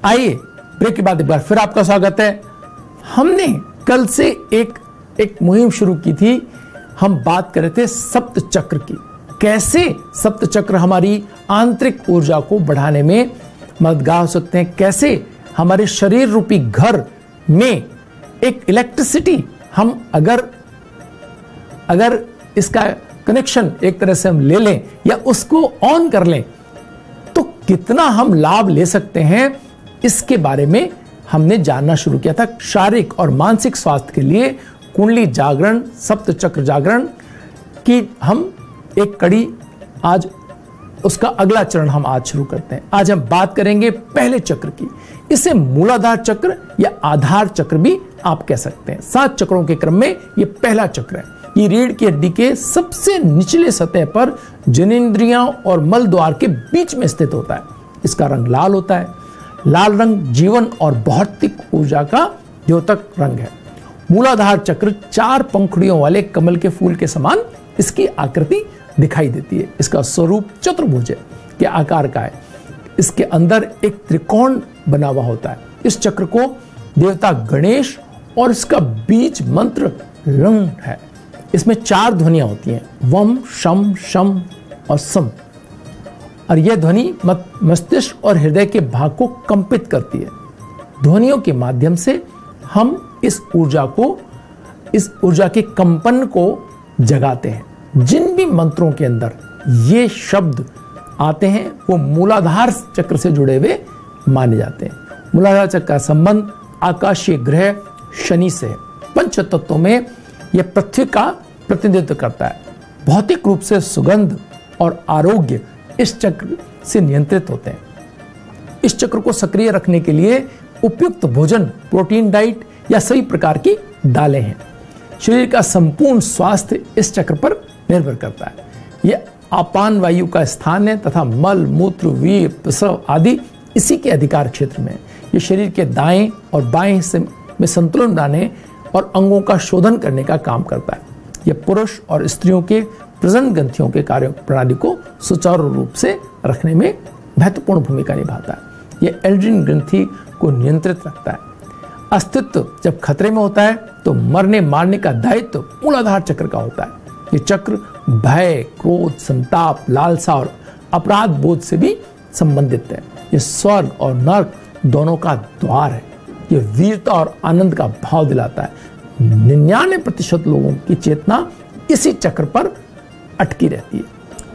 आइए ब्रेक के बाद एक बार फिर आपका स्वागत है। हमने कल से एक मुहिम शुरू की थी। हम बात कर रहे थे सप्त चक्र की, कैसे सप्त चक्र हमारी आंतरिक ऊर्जा को बढ़ाने में मददगार हो सकते हैं, कैसे हमारे शरीर रूपी घर में एक इलेक्ट्रिसिटी हम अगर इसका कनेक्शन एक तरह से हम ले लें या उसको ऑन कर लें तो कितना हम लाभ ले सकते हैं, इसके बारे में हमने जानना शुरू किया था। शारीरिक और मानसिक स्वास्थ्य के लिए कुंडली जागरण, सप्त चक्र जागरण की हम एक कड़ी, आज उसका अगला चरण हम आज शुरू करते हैं। आज हम बात करेंगे पहले चक्र की। इसे मूलाधार चक्र या आधार चक्र भी आप कह सकते हैं। 7 चक्रों के क्रम में ये पहला चक्र है। ये रीढ़ की हड्डी के सबसे निचले सतह पर जनेंद्रियों और मल द्वार के बीच में स्थित होता है। इसका रंग लाल होता है। लाल रंग जीवन और भौतिक ऊर्जा का द्योतक रंग है। मूलाधार चक्र 4 पंखुड़ियों वाले कमल के फूल के समान इसकी आकृति दिखाई देती है। इसका स्वरूप चतुर्भुज के आकार का है। इसके अंदर एक त्रिकोण बना हुआ होता है। इस चक्र को देवता गणेश और इसका बीज मंत्र रंग है। इसमें 4 ध्वनियां होती हैं, वम, शम, शम और सम। और यह ध्वनि मस्तिष्क और हृदय के भाग को कंपित करती है। ध्वनियों के माध्यम से हम इस ऊर्जा के कंपन को जगाते हैं। जिन भी मंत्रों के अंदर ये शब्द आते हैं वो मूलाधार चक्र से जुड़े हुए माने जाते हैं। मूलाधार चक्र का संबंध आकाशीय ग्रह शनि से है। पंच तत्वों में यह पृथ्वी का प्रतिनिधित्व करता है। भौतिक रूप से सुगंध और आरोग्य इस चक्र से नियंत्रित होते हैं। इस चक्र को सक्रिय रखने के लिए उपयुक्त भोजन, प्रोटीन डाइट या सभी प्रकार की दालें हैं। शरीर का संपूर्ण स्वास्थ्य इस चक्र पर निर्भर करता है। यह आपान वायु का स्थान है तथा मल, मूत्र, वीर्य, प्रसव आदि इसी के अधिकार क्षेत्र में है। यह शरीर के दाएं और बाएं हिस्से में संतुलन बनाने और अंगों का शोधन करने का काम करता है। यह पुरुष और स्त्रियों के प्रजनन ग्रंथियों के कार्य प्रणाली को सुचारू रूप से रखने में महत्वपूर्ण भूमिका निभाता है। यह एंड्रोजन ग्रंथि को नियंत्रित रखता है। अस्तित्व जब खतरे में होता है तो मरने मारने का दायित्व मूलाधार चक्र का होता है। यह चक्र भय, क्रोध, संताप, लालसा और अपराध बोध से भी संबंधित है। यह स्वर्ग और नरक दोनों का द्वार है। यह वीरता और आनंद का भाव दिलाता है। 99% लोगों की चेतना इसी चक्र पर अटकी रहती है।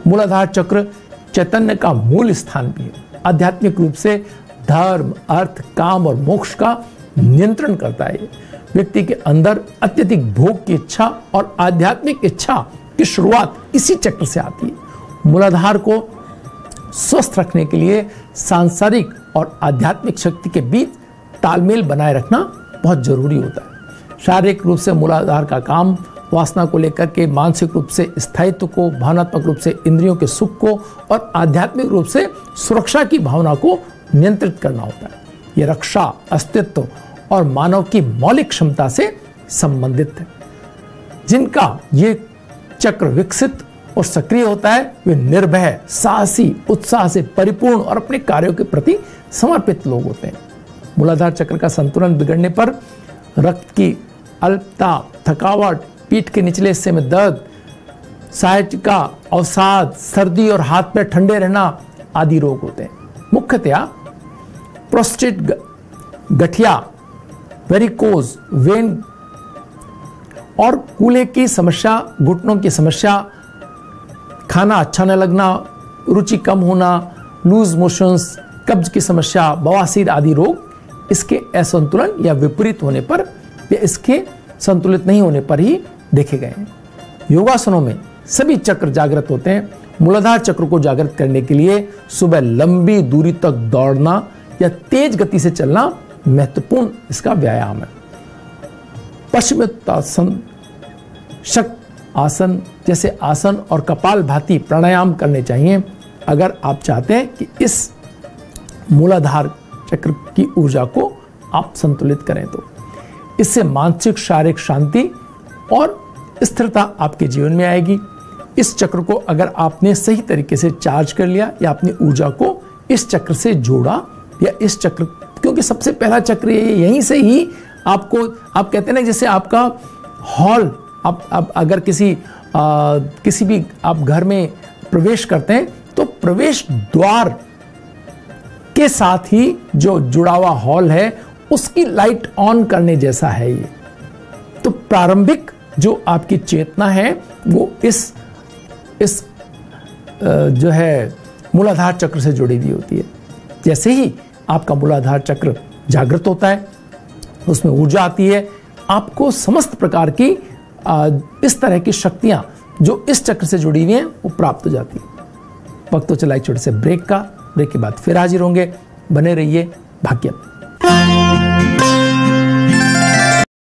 मूलाधार चक्र चैतन्य का मूल स्थान भी है। आध्यात्मिक रूप से धर्म, अर्थ, काम और मोक्ष का नियंत्रण करता है। व्यक्ति के अंदर अत्यधिक भोग की इच्छा और आध्यात्मिक इच्छा की शुरुआत इसी चक्र से आती है। मूलाधार को स्वस्थ रखने के लिए सांसारिक और आध्यात्मिक शक्ति के बीच तालमेल बनाए रखना बहुत जरूरी होता है। शारीरिक रूप से मूलाधार का काम वासना को लेकर के, मानसिक रूप से स्थायित्व को, भावनात्मक रूप से इंद्रियों के सुख को और आध्यात्मिक रूप से सुरक्षा की भावना को नियंत्रित करना होता है। यह रक्षा, अस्तित्व और मानव की मौलिक क्षमता से संबंधित है। जिनका ये चक्र विकसित और सक्रिय होता है वे निर्भय, साहसी, उत्साह से परिपूर्ण और अपने कार्यों के प्रति समर्पित लोग होते हैं। मूलाधार चक्र का संतुलन बिगड़ने पर रक्त की अल्पता, थकावट, पीठ के निचले हिस्से में दर्द, सायटिका, अवसाद, सर्दी और हाथ पैर ठंडे रहना आदि रोग होते हैं। मुख्यतया प्रोस्टेट, गठिया, वेरिकोज वेन और कूल्हे की समस्या, घुटनों की समस्या, खाना अच्छा न लगना, रुचि कम होना, लूज मोशंस, कब्ज की समस्या, बवासीर आदि रोग इसके असंतुलन या विपरीत होने पर या इसके संतुलित नहीं होने पर ही देखे गए हैं। योगासनों में सभी चक्र जागृत होते हैं। मूलाधार चक्र को जागृत करने के लिए सुबह लंबी दूरी तक दौड़ना या तेज गति से चलना महत्वपूर्ण इसका व्यायाम है। पश्चिमोत्तासन, शक आसन जैसे आसन और कपालभाति प्राणायाम करने चाहिए अगर आप चाहते हैं कि इस मूलाधार चक्र की ऊर्जा को आप संतुलित करें तो। इससे मानसिक शारीरिक शांति और स्थिरता आपके जीवन में आएगी। इस चक्र को अगर आपने सही तरीके से चार्ज कर लिया या अपनी ऊर्जा को इस चक्र से जोड़ा या इस चक्र क्योंकि सबसे पहला चक्र यहीं से ही आपको, आप कहते हैं ना जैसे आपका हॉल, आप अगर किसी भी आप घर में प्रवेश करते हैं तो प्रवेश द्वार के साथ ही जो जुड़ा हुआ हॉल है उसकी लाइट ऑन करने जैसा है ये। तो प्रारंभिक जो आपकी चेतना है वो इस जो है मूलाधार चक्र से जुड़ी हुई होती है। जैसे ही आपका मूलाधार चक्र जागृत होता है, उसमें ऊर्जा आती है, आपको समस्त प्रकार की इस तरह की शक्तियां जो इस चक्र से जुड़ी हुई हैं वो प्राप्त हो जाती है। वक्त तो चला एक छोटे से ब्रेक का, ब्रेक के बाद फिर हाजिर होंगे। बने रहिए भाग्य।